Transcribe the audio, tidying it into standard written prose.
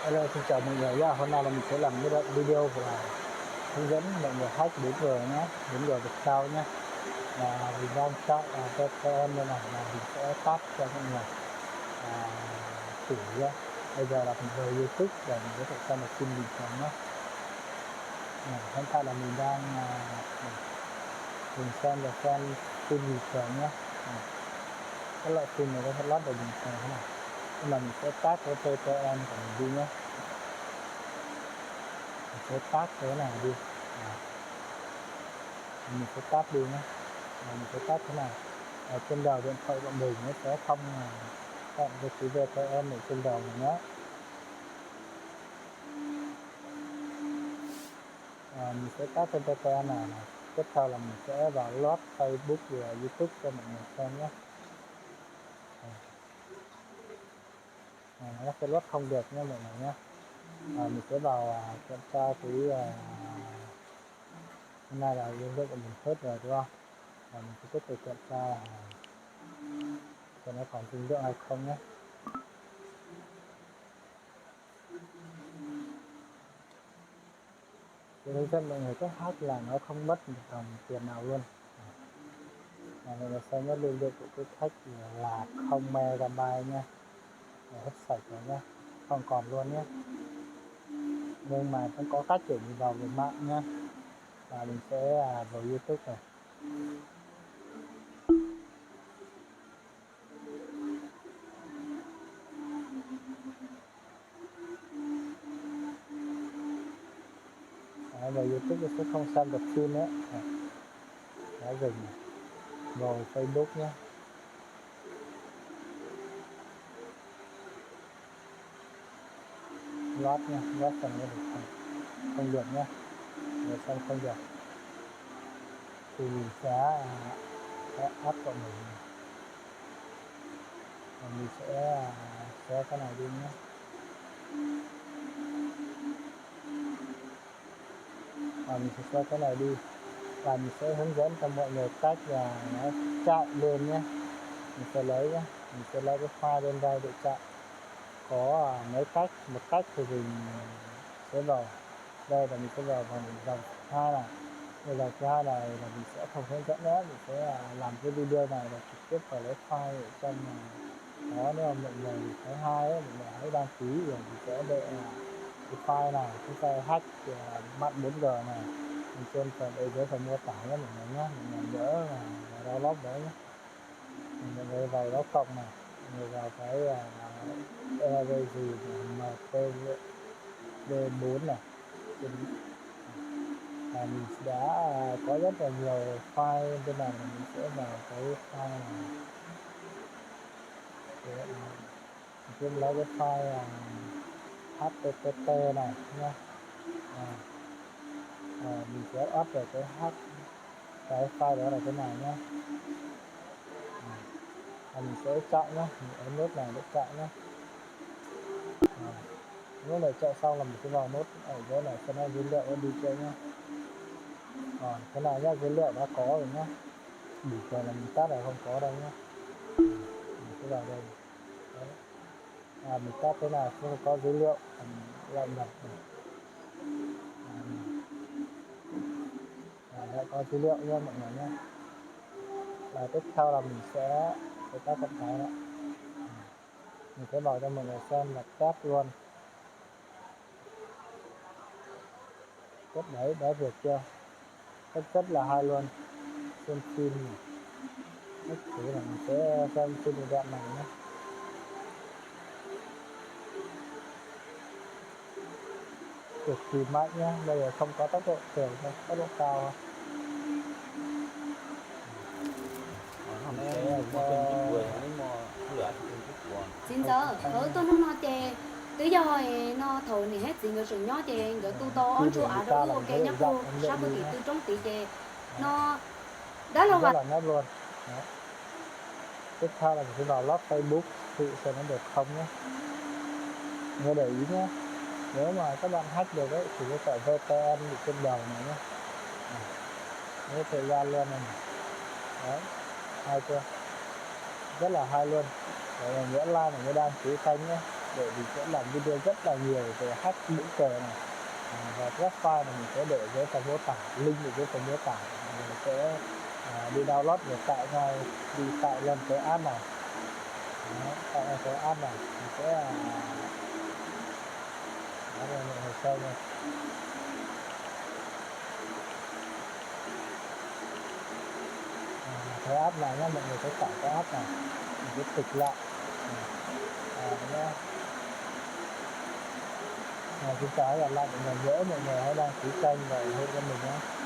Hello, xin chào mọi người nhé. Hôm nay là mình sẽ làm cái video là hướng dẫn mọi người hack 4G nhé, 4G được sao nhé. Và mình đang chọn VPN đây này, là mình sẽ tắt cho mọi người thử nhé. Bây giờ là mình vào YouTube để mình có thể xem được phim bình thường nhé. Hiện tại là mình đang mình xem phim bình thường nhé. Các loại phim này có thể lót được bình thường thế này. Nhưng mà mình sẽ tắt cái VPN của mình đi nhé. Mình sẽ tắt cái này đi. Mình sẽ tắt đi nhé. Mình sẽ tắt thế này. Ở trên đầu điện thoại của mình nó sẽ không chọn cái chữ VPN ở trên đầu này nhé. Mình sẽ tắt cái VPN này. Tiếp theo là mình sẽ vào lót Facebook và YouTube cho mọi người xem nhé. Nó sẽ lót không được nha mọi người nhé. Mình sẽ vào kiểm tra cái hôm nay là hướng dẫn của mình hết rồi đúng không? Mình sẽ tiếp tục kiểm tra cho nó còn dinh dưỡng hay không nhé. Cái hướng dẫn mọi người cách hack là nó không mất một đồng tiền nào luôn. Mọi người xem nhé, lưu lượng của cái hack là 0 MB nha, hết sạch rồi nhé, không còn luôn nhé. Nhưng mà vẫn có cách để mình vào về mạng nhé. Và mình sẽ vào YouTube này. Vào YouTube thì sẽ không xem được phim nữa. Đã dừng này. Vào Facebook nhé. Lót nha, lót phần nó được không được nhé. Rồi xong không được thì mình sẽ áp vào mình. Và mình sẽ xóa cái này đi nhé. Và mình sẽ xóa cái này đi. Và mình sẽ hướng dẫn cho mọi người cách là nó chạy luôn nhé. Mình sẽ lấy nhé, mình sẽ lấy cái file lên đây để chạy. Có mấy cách, một cách thì mình sẽ vào đây là mình sẽ vào dòng hai này. Bây giờ thứ hai này là mình sẽ không hướng dẫn nữa, mình sẽ làm cái video này là trực tiếp vào lấy file ở trong đó. Nếu mà mọi người thấy hay ấy, mọi người hãy đăng ký rồi mình sẽ để cái file này, cái file hack mạng 4G này mình trên phần ở dưới phần mô tả nhé mọi người nhé. Mình nhớ là download đấy nhé. Mọi người vào đó cộng này, mọi người vào cái gì MTV4 này. Và mình đã có rất là nhiều file bên này, mình sẽ vào cái file này. Mình sẽ lấy cái file http này nha. Mình sẽ up về cái file đó là cái này nhé. Mình sẽ chọn nhé, mình ấn nút này để chọn nhé. Nút này chọn xong là mình sẽ vào nút ở dưới này xem dữ liệu nó đi chơi nhé. Cái này nhá, dữ liệu đã có rồi nhé. Bình thường là mình tắt là không có đâu nhé. Mình sẽ vào đây. Đấy. Mình tắt cái này không có dữ liệu, mình lại nhập này. Đã có dữ liệu nha mọi người nhé. Và tiếp theo là mình sẽ tắt con cái đó. Mình sẽ bảo cho mọi người xem là test luôn. Test đấy, đã việc chưa? Rất là hay luôn. Xem phim này. Nhất thử là mình sẽ xem phim đoạn này nhé. Cực kỳ mạnh nhé, bây giờ không có tốc độ thường thôi, tốc độ cao. 진짜 어떤 놈한테 tới giờ nó thầu này hết gì người sử nhó chè người tu to on chu à đâu ok nhá cô sao mà kỳ tư trong tỷ chè nó đó là rất là nét luôn. Đó. Tiếp theo là mình sẽ vào log Facebook thử xem nó được không nhé. Nhớ để ý nhé, nếu mà các bạn hack được ấy thì có phải VPN bị trên đầu này nhé. Nhớ thời gian luôn này. Đấy, hay chưa? Rất là hay luôn. Để là nghĩa like, mình mới đăng ký kênh nhé. để mình sẽ làm video rất là nhiều về hát mũ cờ này. Và các file này mình sẽ để dưới phần mô tả, link ở dưới phần mô tả, mình sẽ đi download để tạo ngay, đi tạo lên cái app này. Đó, tạo lên cái app này mình sẽ đó là mọi người xem này. Cái app này nhá, mọi người sẽ tải cái app này, mình sẽ tịch lại nhá. Xin chào và hẹn gặp lại mọi người, nhớ mọi người hãy đăng ký kênh và ủng hộ cho mình nhé.